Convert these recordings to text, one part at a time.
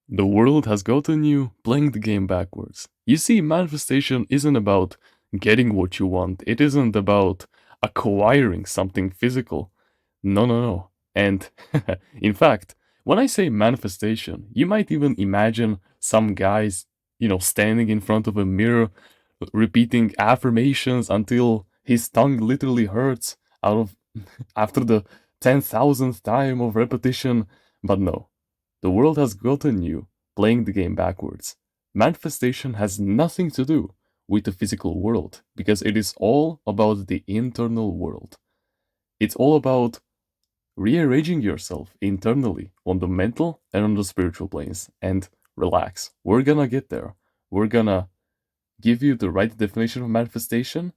The world has gotten you playing the game backwards. You see, manifestation isn't about getting what you want, it isn't about acquiring something physical. No, no, no. And in fact, when I say manifestation, you might even imagine some guys, standing in front of a mirror, repeating affirmations until his tongue literally hurts out of after the 10,000th time of repetition. But no, the world has gotten you playing the game backwards. Manifestation has nothing to do with the physical world because it is all about the internal world. It's all about rearranging yourself internally on the mental and on the spiritual planes. And relax, we're gonna get there. We're gonna give you the right definition of manifestation.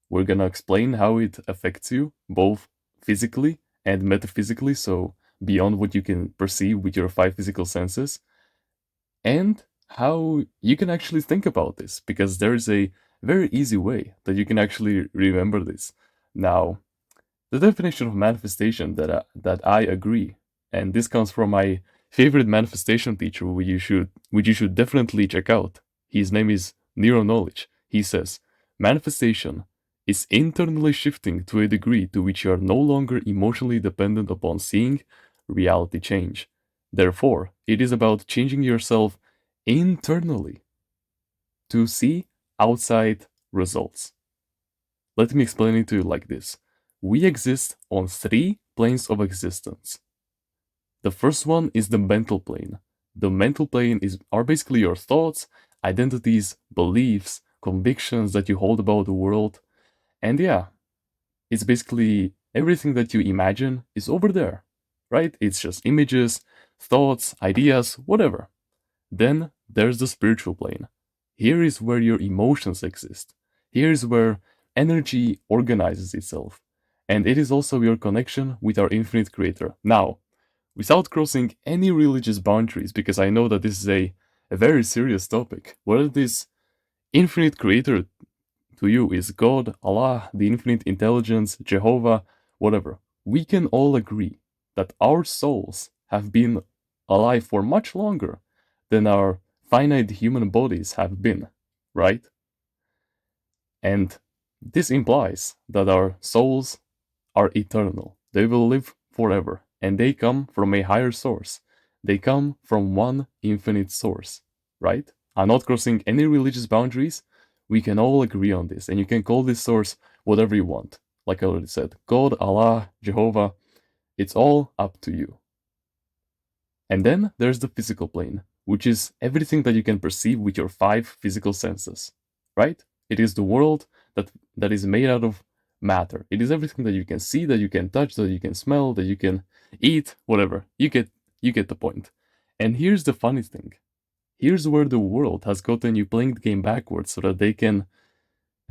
We're gonna explain how it affects you, both physically and metaphysically, so beyond what you can perceive with your five physical senses, and how you can actually think about this, because there's a very easy way that you can actually remember this. Now, the definition of manifestation that I agree, and this comes from my favorite manifestation teacher, which you should definitely check out. His name is Nero Knowledge. He says, manifestation is internally shifting to a degree to which you are no longer emotionally dependent upon seeing reality change. Therefore, it is about changing yourself internally to see outside results. Let me explain it to you like this. We exist on three planes of existence. The first one is the mental plane. The mental plane are basically your thoughts, identities, beliefs, convictions that you hold about the world. And yeah, it's basically everything that you imagine is over there, right? It's just images, thoughts, ideas, whatever. Then there's the spiritual plane. Here is where your emotions exist. Here is where energy organizes itself. And it is also your connection with our infinite creator. Now, without crossing any religious boundaries, because I know that this is a very serious topic, whether this infinite creator to you is God, Allah, the infinite intelligence, Jehovah, whatever, we can all agree that our souls have been alive for much longer than our finite human bodies have been, right? And this implies that our souls are eternal. They will live forever, and they come from a higher source. They come from one infinite source, right? I'm not crossing any religious boundaries. We can all agree on this, and you can call this source whatever you want. Like I already said, God, Allah, Jehovah, it's all up to you. And then there's the physical plane, which is everything that you can perceive with your five physical senses, right? It is the world that is made out of matter. It is everything that you can see, that you can touch, that you can smell, that you can eat, whatever. You get the point. And here's the funny thing. Here's where the world has gotten you playing the game backwards so that they can,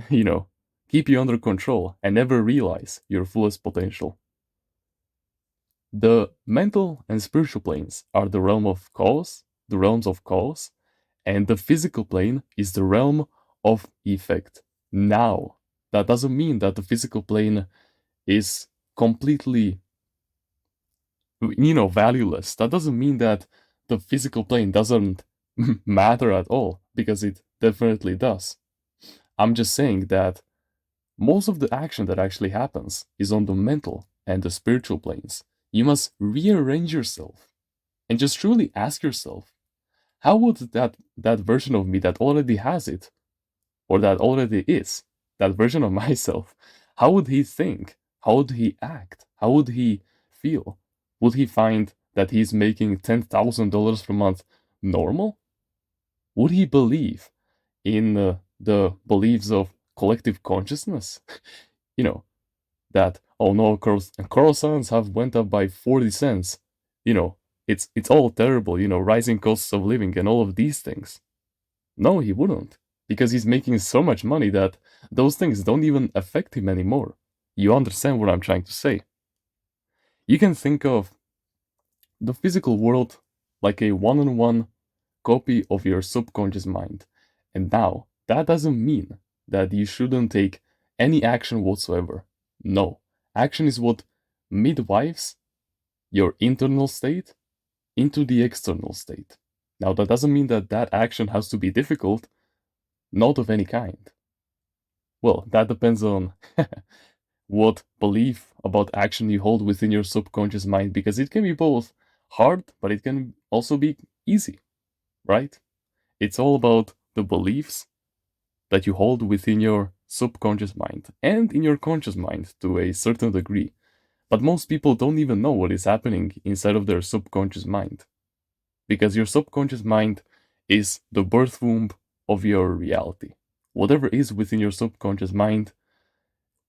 you know, keep you under control and never realize your fullest potential. The mental and spiritual planes are the realm of cause, the realms of cause, and the physical plane is the realm of effect. Now, that doesn't mean that the physical plane is completely, valueless. That doesn't mean that the physical plane doesn't matter at all, because it definitely does. I'm just saying that most of the action that actually happens is on the mental and the spiritual planes. You must rearrange yourself and just truly ask yourself, how would that version of me that already has it, or that already is, that version of myself, how would he think? How would he act? How would he feel? Would he find that he's making $10,000 per month normal? Would he believe in the beliefs of collective consciousness? you know, that, oh no, croissants have went up by 40 cents. It's all terrible, rising costs of living and all of these things. No, he wouldn't, because he's making so much money that those things don't even affect him anymore. You understand what I'm trying to say? You can think of the physical world like a one-on-one copy of your subconscious mind. And now, that doesn't mean that you shouldn't take any action whatsoever. No, action is what midwives your internal state into the external state. Now, that doesn't mean that that action has to be difficult, not of any kind. Well, that depends on what belief about action you hold within your subconscious mind, because it can be both hard, but it can also be easy, right? It's all about the beliefs that you hold within your subconscious mind and in your conscious mind to a certain degree. But most people don't even know what is happening inside of their subconscious mind, because your subconscious mind is the birth womb of your reality. Whatever is within your subconscious mind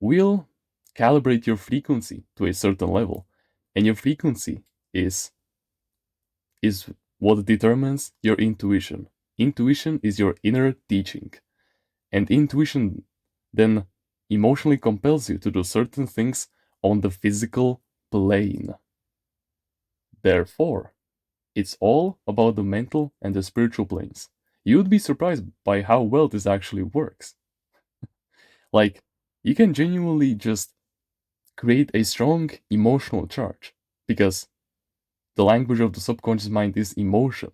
will calibrate your frequency to a certain level, and your frequency is is what determines your intuition. Intuition is your inner teaching, and intuition then emotionally compels you to do certain things on the physical plane. Therefore, it's all about the mental and the spiritual planes. You'd be surprised by how well this actually works. Like, you can genuinely just create a strong emotional charge, because the language of the subconscious mind is emotion.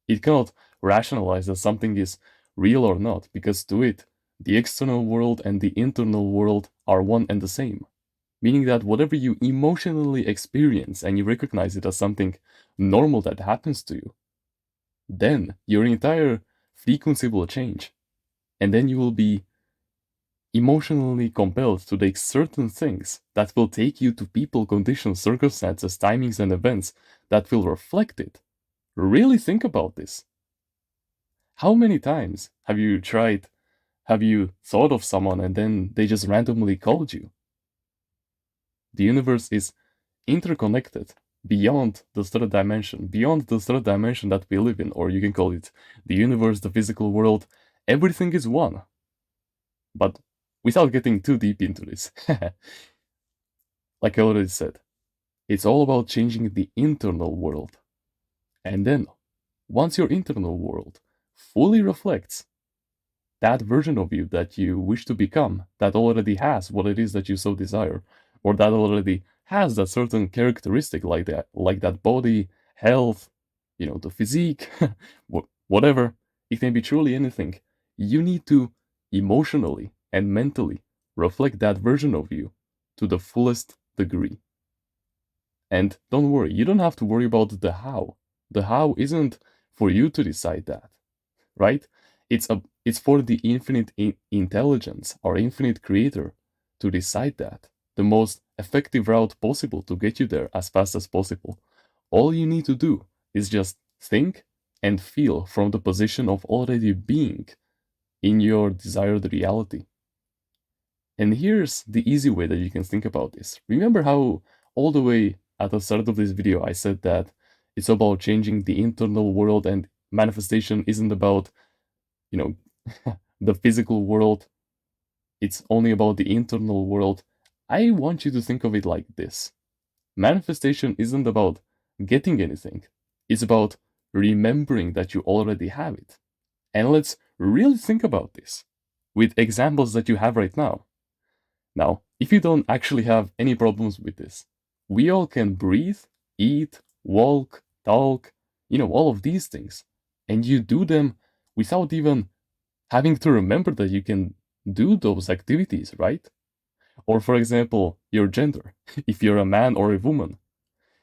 It cannot rationalize that something is real or not, because to it, the external world and the internal world are one and the same. Meaning that whatever you emotionally experience and you recognize it as something normal that happens to you, then your entire frequency will change. And then you will be emotionally compelled to take certain things that will take you to people, conditions, circumstances, timings, and events that will reflect it. Really think about this. How many times have you thought of someone and then they just randomly called you? The universe is interconnected beyond the third dimension, that we live in, or you can call it the universe, the physical world. Everything is one. But without getting too deep into this, like I already said, it's all about changing the internal world. And then, once your internal world fully reflects that version of you that you wish to become, that already has what it is that you so desire, or that already has that certain characteristic like that body, health, the physique, whatever, it can be truly anything. You need to emotionally and mentally reflect that version of you to the fullest degree. And don't worry, you don't have to worry about the how. The how isn't for you to decide that, right? It's for the infinite intelligence, or infinite creator, to decide that. The most effective route possible to get you there as fast as possible. All you need to do is just think and feel from the position of already being in your desired reality. And here's the easy way that you can think about this. Remember how all the way at the start of this video I said that it's about changing the internal world, and manifestation isn't about, you know, the physical world. It's only about the internal world. I want you to think of it like this. Manifestation isn't about getting anything. It's about remembering that you already have it. And let's really think about this with examples that you have right now. Now, if you don't actually have any problems with this, we all can breathe, eat, walk, talk, all of these things. And you do them without even having to remember that you can do those activities, right? Or, for example, your gender, if you're a man or a woman,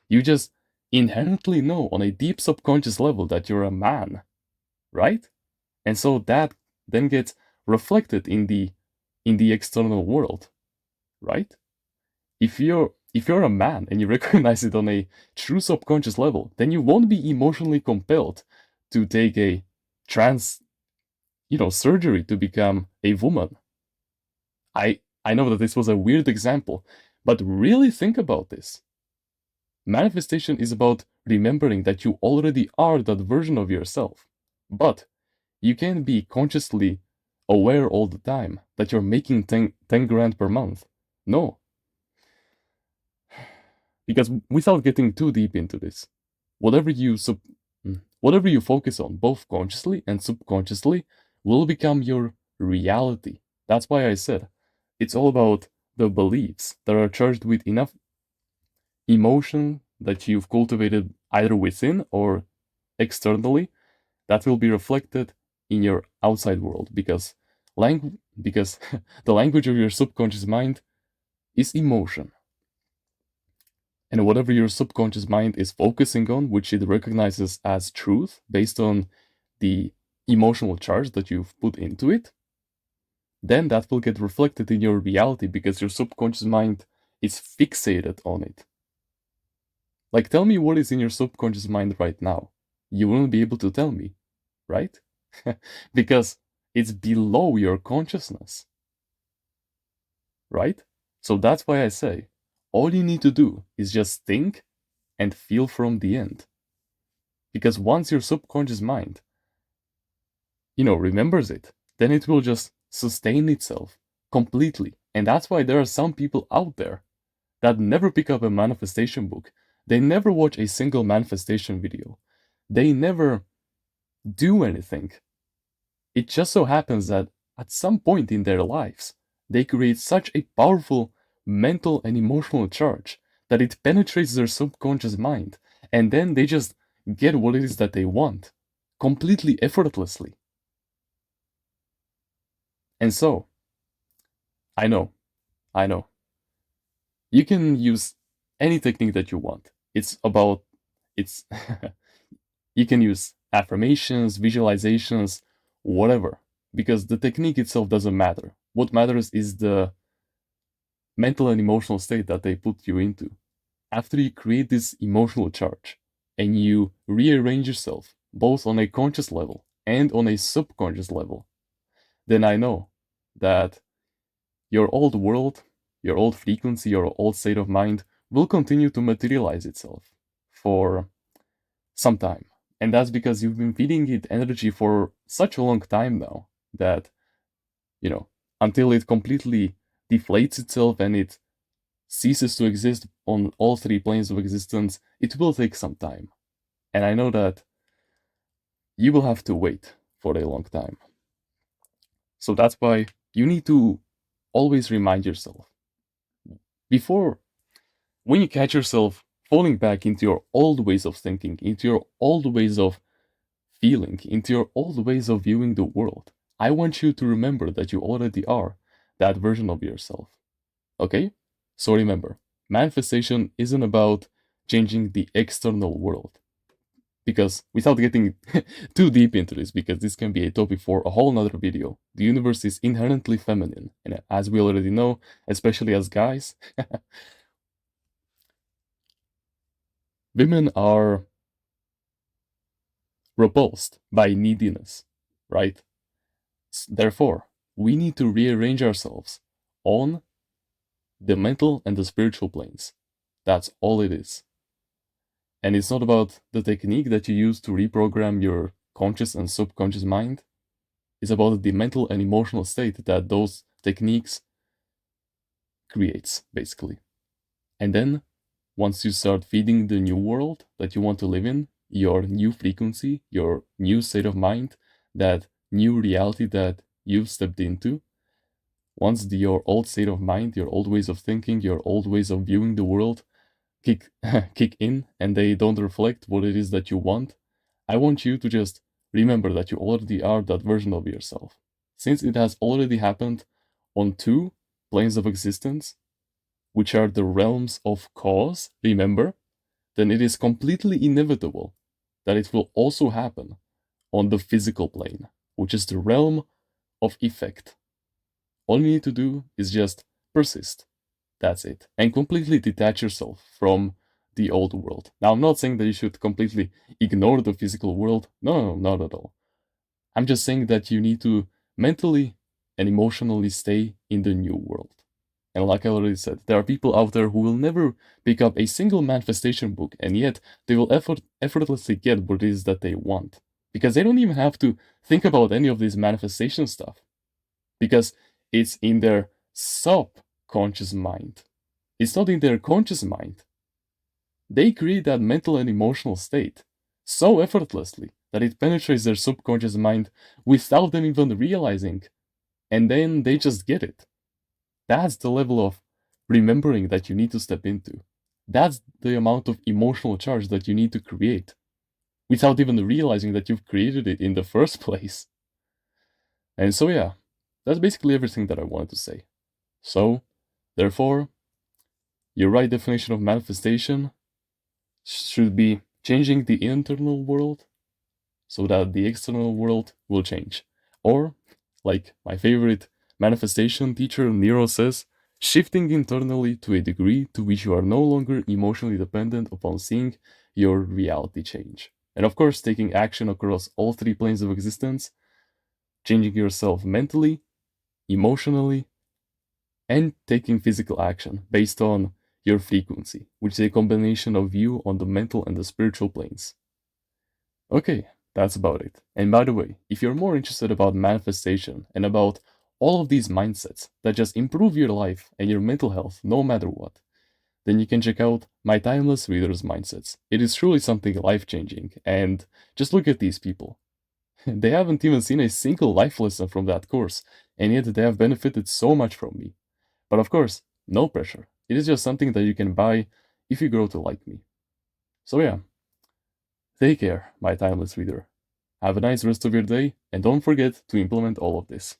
you just inherently know on a deep subconscious level that you're a man, right? And so that then gets reflected in the external world, right? If you're a man and you recognize it on a true subconscious level, then you won't be emotionally compelled to take a trans surgery to become a woman. I know that this was a weird example, but really think about this. Manifestation is about remembering that you already are that version of yourself, but you can't be consciously aware all the time that you're making 10 grand per month. No, because without getting too deep into this, whatever you whatever you focus on, both consciously and subconsciously, will become your reality. That's why I said it's all about the beliefs that are charged with enough emotion that you've cultivated either within or externally, that will be reflected in your outside world, because because the language of your subconscious mind is emotion. And whatever your subconscious mind is focusing on, which it recognizes as truth based on the emotional charge that you've put into it, then that will get reflected in your reality because your subconscious mind is fixated on it. Like, tell me what is in your subconscious mind right now. You wouldn't be able to tell me, right? Because it's below your consciousness, right? So that's why I say, all you need to do is just think and feel from the end. Because once your subconscious mind, remembers it, then it will just sustain itself completely. And that's why there are some people out there that never pick up a manifestation book. They never watch a single manifestation video. They never do anything. It just so happens that at some point in their lives, they create such a powerful mental and emotional charge that it penetrates their subconscious mind, and then they just get what it is that they want, completely effortlessly. And so, I know, you can use any technique that you want. It's you can use affirmations, visualizations, whatever, because the technique itself doesn't matter. What matters is the mental and emotional state that they put you into. After you create this emotional charge and you rearrange yourself both on a conscious level and on a subconscious level, then I know that your old world, your old frequency, your old state of mind will continue to materialize itself for some time. And that's because you've been feeding it energy for such a long time now that, until it completely deflates itself and it ceases to exist on all three planes of existence, it will take some time. And I know that you will have to wait for a long time. So that's why you need to always remind yourself before, when you catch yourself falling back into your old ways of thinking, into your old ways of feeling, into your old ways of viewing the world, I want you to remember that you already are that version of yourself. Okay? So remember, manifestation isn't about changing the external world. Because without getting too deep into this, because this can be a topic for a whole nother video, the universe is inherently feminine. And as we already know, especially as guys, women are repulsed by neediness, right? Therefore, we need to rearrange ourselves on the mental and the spiritual planes. That's all it is. And it's not about the technique that you use to reprogram your conscious and subconscious mind. It's about the mental and emotional state that those techniques creates, basically. And then, once you start feeding the new world that you want to live in, your new frequency, your new state of mind, that new reality that you've stepped into, once your old state of mind, your old ways of thinking, your old ways of viewing the world kick in and they don't reflect what it is that you want, I want you to just remember that you already are that version of yourself. Since it has already happened on two planes of existence, which are the realms of cause, remember, then it is completely inevitable that it will also happen on the physical plane, which is the realm of effect. All you need to do is just persist. That's it. And completely detach yourself from the old world. Now, I'm not saying that you should completely ignore the physical world. No, not at all. I'm just saying that you need to mentally and emotionally stay in the new world. And like I already said, there are people out there who will never pick up a single manifestation book, and yet they will effortlessly get what it is that they want. Because they don't even have to think about any of this manifestation stuff. Because it's in their subconscious mind. It's not in their conscious mind. They create that mental and emotional state so effortlessly that it penetrates their subconscious mind without them even realizing, and then they just get it. That's the level of remembering that you need to step into. That's the amount of emotional charge that you need to create. without even realizing that you've created it in the first place. And so, yeah, that's basically everything that I wanted to say. So, therefore, your right definition of manifestation should be changing the internal world so that the external world will change. Or, like my favorite manifestation teacher Nero says, shifting internally to a degree to which you are no longer emotionally dependent upon seeing your reality change. And of course, taking action across all three planes of existence, changing yourself mentally, emotionally, and taking physical action based on your frequency, which is a combination of you on the mental and the spiritual planes. Okay, that's about it. And by the way, if you're more interested about manifestation and about all of these mindsets that just improve your life and your mental health no matter what, then you can check out my Timeless Readers Mindsets. It is truly something life changing, and just look at these people. They haven't even seen a single life lesson from that course, and yet they have benefited so much from me. But of course, no pressure. It is just something that you can buy if you grow to like me. So yeah, take care, my timeless reader. Have a nice rest of your day, and don't forget to implement all of this.